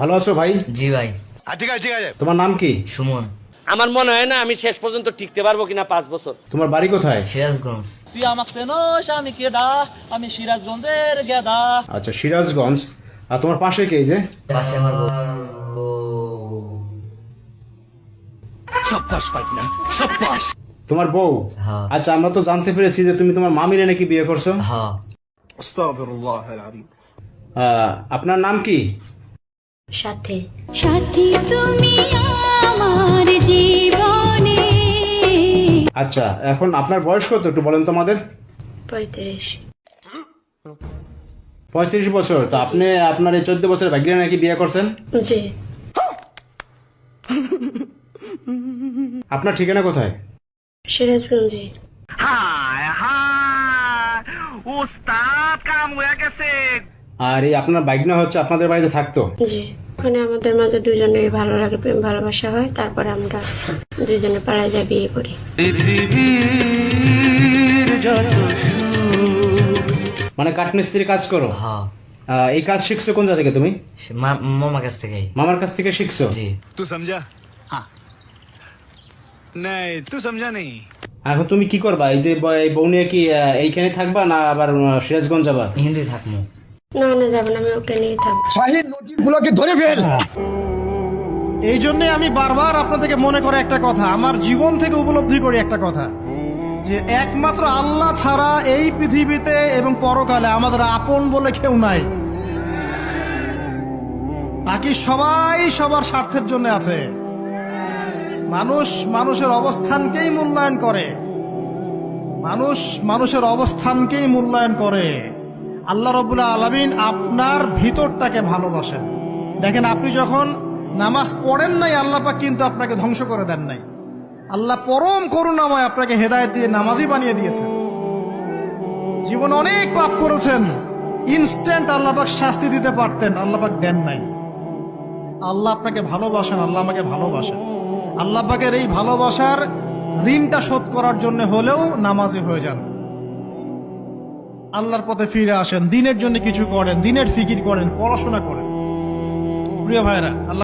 ভালো আছো ভাই? জি ভাই। ঠিক আছে ঠিক আছে। তোমার নাম কি? সুমন। আমার মনে হয় না আমি শেষ পর্যন্ত টিকতে পারবো কিনা 5 বছর। তোমার বাড়ি কোথায়? সিরাজগঞ্জ। তুই আমাকে চেনস, আমি কেডা? আমি সিরাজগঞ্জের গেদা। আচ্ছা, সিরাজগঞ্জ। আর তোমার পাশে কে এই যে? পাশে আমার বউ। তোমার বউ? হ্যাঁ। আচ্ছা, আমরা তো জানতে পেরেছি যে তুমি তোমার মামিরে নাকি বিয়ে করছো। হ্যাঁ। আপনার নাম কি? সাথী সাথী তুমি আমার জীবনে। আচ্ছা, এখন আপনার বয়স কত একটু বলেন তো আমাদের? 35। 35 বছর। তো আপনি আপনার এই 14 বছর ভাগ্যে নাকি বিয়ে করছেন? জি। আপনার ঠিকানা কোথায়? সিরাজগঞ্জে। আর এই আপনার ভাগ্না হচ্ছে আপনাদের বাড়িতে থাকতো? জি। ওখানে আমাদের মাঝে দুজনের ভালো লাগে, প্রেম ভালোবাসা হয়, তারপরে আমরা দুজনে পাড়ায় যা বিয়ে করি। মানে কাঠমিস্ত্রি কাজ করো? হ্যাঁ। এই কাজ শিখছো কোন জায়গা থেকে তুমি? মামার কাছ থেকে। মামার কাছ থেকে শিখছো? জি। तू समझा? हाँ नहीं तू समझा नहीं। এখন তুমি কি করবা? এই যে এই বউ নিয়ে কি এইখানে থাকবা না আবার সিরাজগঞ্জ যাবা? হিন্দি থাকবো। না না, যাবো না, আমি ওকে নিয়ে থাকবো। এই জন্যে আমি বারবার আপনাদেরকে মনে করে একটা কথা, আমার জীবন থেকে উপলব্ধি করি একটা কথা, যে একমাত্র আল্লাহ ছাড়া এই পৃথিবীতে এবং পরকালে আমাদের আপন বলে কেউ নাই। বাকি সবাই সবার স্বার্থের জন্য আছে। মানুষ মানুষের অবস্থানকেই মূল্যায়ন করে, মানুষ মানুষের অবস্থানকেই মূল্যায়ন করে। আল্লাহ রাব্বুল আলামিন আপনার ভিতরটাকে ভালোবাসেন। দেখেন, আপনি যখন নামাজ পড়েন নাই, আল্লাহ পাক কিন্তু আপনাকে ধ্বংস করে দেন নাই। আল্লাহ পরম করুণাময় আপনাকে হেদায়েত দিয়ে নামাজি বানিয়ে দিয়েছেন। জীবন অনেক পাপ করেছেন, ইনস্ট্যান্ট আল্লাহ পাক শাস্তি দিতে পারতেন, আল্লাহ পাক দেন নাই। আল্লাহ আপনাকে ভালোবাসেন, আল্লাহ আমাকে ভালোবাসেন। আল্লাহ পাকের এই ভালোবাসার ঋণটা শোধ করার জন্য হলেও নামাজি হয়ে যান, আল্লাহর পথে ফিরে আসেন, দিনের জন্য কিছু করেন, দিনের ফিকির করেন, পড়াশোনা করেন। প্রিয় ভাইরা, আল্লাহ